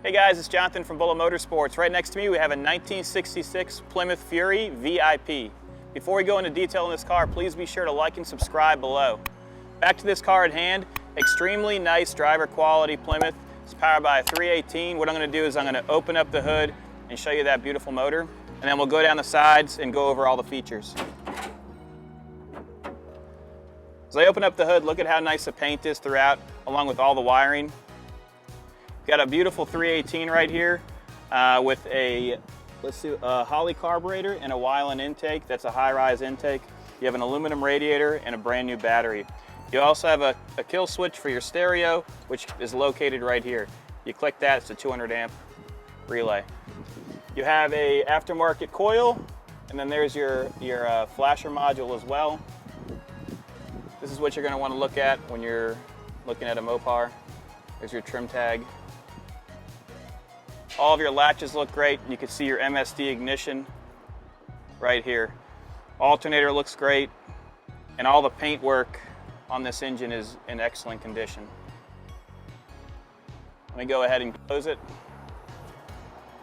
Hey guys, it's Jonathan from Motorsports. Right next to me we have a 1966 Plymouth Fury VIP. Before we go into detail in this car, please be sure to like and subscribe below. Back to this car at hand, extremely nice driver quality Plymouth. It's powered by a 318. What I'm going to do is I'm going to open up the hood and show you that beautiful motor, and then we'll go down the sides and go over all the features. As I open up the hood, look at how nice the paint is throughout, along with all the wiring. Got a beautiful 318 right here with a, Holley carburetor and a Weiland intake. That's a high-rise intake. You have an aluminum radiator and a brand new battery. You also have a kill switch for your stereo, which is located right here. You click that, it's a 200 amp relay. You have a aftermarket coil, and then there's your flasher module as well. This is what you're going to want to look at when you're looking at a Mopar. There's your trim tag. All of your latches look great. You can see your MSD ignition right here. Alternator looks great, and all the paint work on this engine is in excellent condition. Let me go ahead and close it.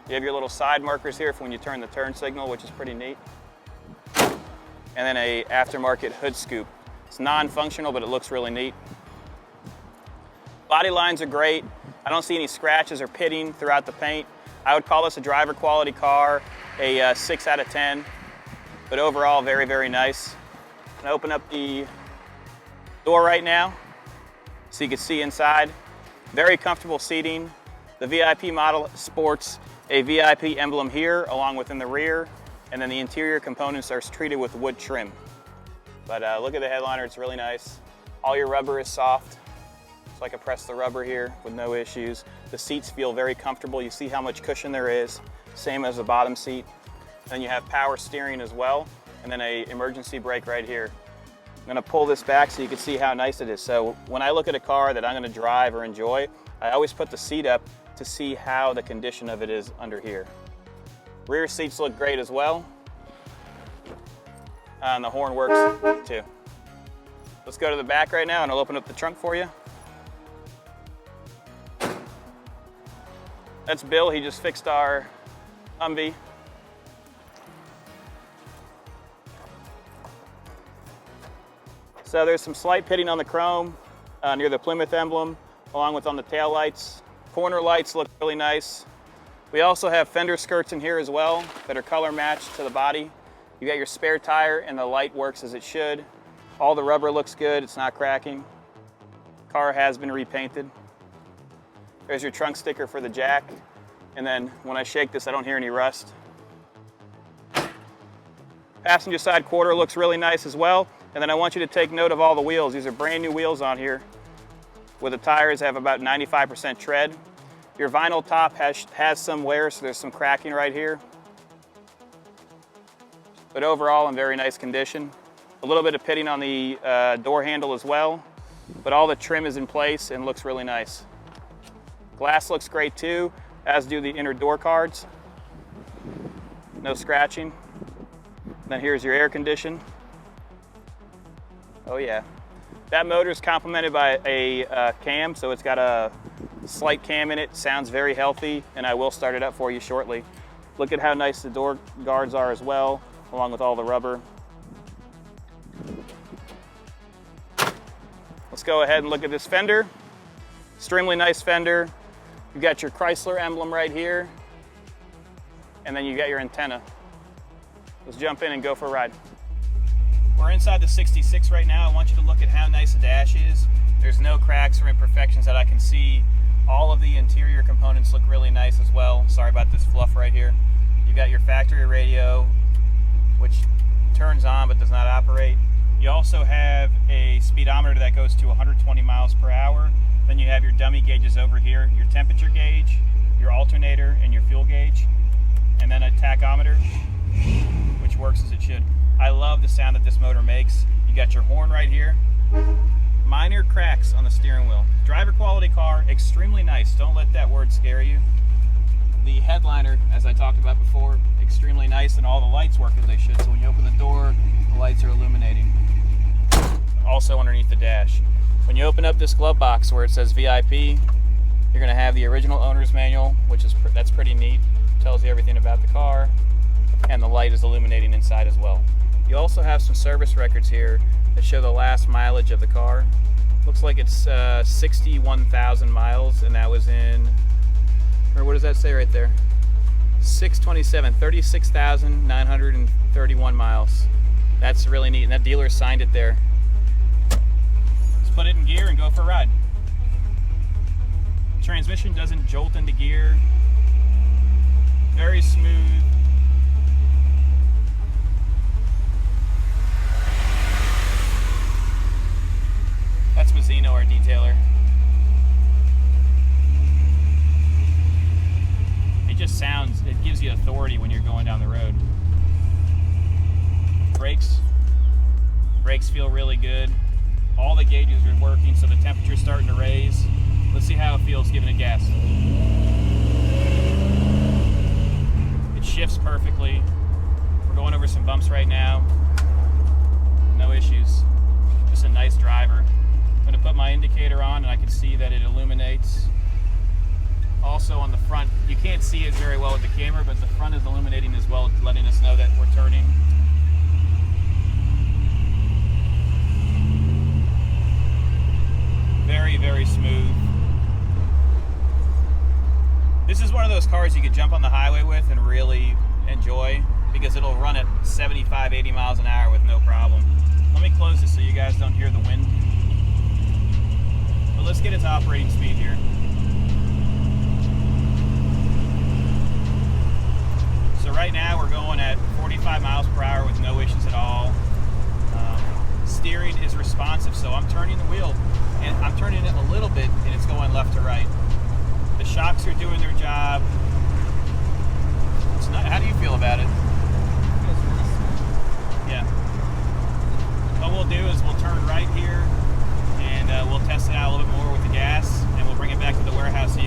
You have your little side markers here for when you turn the turn signal, which is pretty neat. And then a aftermarket hood scoop. It's non-functional, but it looks really neat. Body lines are great. I don't see any scratches or pitting throughout the paint. I would call this a driver quality car, a 6 out of 10, but overall very, very nice. I'm gonna open up the door right now so you can see inside. Very comfortable seating. The VIP model sports a VIP emblem here along with in the rear, and then the interior components are treated with wood trim. But look at the headliner, it's really nice. All your rubber is soft. So I can press the rubber here with no issues. The seats feel very comfortable. You see how much cushion there is, same as the bottom seat. Then you have power steering as well, and then an emergency brake right here. I'm gonna pull this back so you can see how nice it is. So when I look at a car that I'm gonna drive or enjoy, I always put the seat up to see how the condition of it is under here. Rear seats look great as well. And the horn works too. Let's go to the back right now and I'll open up the trunk for you. That's Bill, he just fixed our Humvee. So there's some slight pitting on the chrome near the Plymouth emblem, along with on the tail lights. Corner lights look really nice. We also have fender skirts in here as well that are color matched to the body. You got your spare tire and the light works as it should. All the rubber looks good, it's not cracking. Car has been repainted. There's your trunk sticker for the jack. And then when I shake this, I don't hear any rust. Passenger side quarter looks really nice as well. And then I want you to take note of all the wheels. These are brand new wheels on here, where the tires have about 95% tread. Your vinyl top has some wear, so there's some cracking right here. But overall, in very nice condition. A little bit of pitting on the door handle as well, but all the trim is in place and looks really nice. Glass looks great too, as do the inner door cards. No scratching. Then here's your air condition. Oh yeah. That motor is complemented by a cam, so it's got a slight cam in it. Sounds very healthy, and I will start it up for you shortly. Look at how nice the door guards are as well, along with all the rubber. Let's go ahead and look at this fender. Extremely nice fender. You've got your Chrysler emblem right here, and then you got your antenna. Let's jump in and go for a ride. We're inside the 66 right now. I want you to look at how nice the dash is. There's no cracks or imperfections that I can see. All of the interior components look really nice as well. Sorry about this fluff right here. You got your factory radio, which turns on but does not operate. You also have a speedometer that goes to 120 miles per hour. Then you have your dummy gauges over here, your temperature gauge, your alternator, and your fuel gauge. And then a tachometer, which works as it should. I love the sound that this motor makes. You got your horn right here. Minor cracks on the steering wheel. Driver quality car, extremely nice. Don't let that word scare you. The headliner, as I talked about before, extremely nice, and all the lights work as they should. So when you open the door, the lights are illuminating. Also underneath the dash. When you open up this glove box where it says VIP, You're going to have the original owner's manual, which is that's pretty neat. Tells you everything about the car, and the light is illuminating inside as well. You also have some service records here that show the last mileage of the car. Looks like it's 61,000 miles, and that was in, or what does that say right there? 627, 36,931 miles. That's really neat, and that dealer signed it there. Let's put it in gear and go for a ride. Transmission doesn't jolt into gear. Very smooth. That's Mazzino, our detailer. It just sounds, it gives you authority when you're going down the road. Brakes feel really good. All the gauges are working, so the temperature's starting to raise. Let's see how it feels giving it gas. It shifts perfectly. We're going over some bumps right now. No issues. Just a nice driver. I'm going to put my indicator on and I can see that it illuminates. Also on the front, you can't see it very well with the camera, but the front is illuminating as well, letting us know that we're turning. Very, very smooth. This is one of those cars you could jump on the highway with and really enjoy, because it'll run at 75, 80 miles an hour with no problem. Let me close this so you guys don't hear the wind. But let's get its operating speed here. So right now we're going at 45 miles per hour with no issues at all. Steering is responsive, so I'm turning the wheel and I'm turning it a little bit and it's going left to right. The shocks are doing their job. It's not, how do you feel about it? Yeah. What we'll do is we'll turn right here and we'll test it out a little bit more with the gas, and we'll bring it back to the warehouse so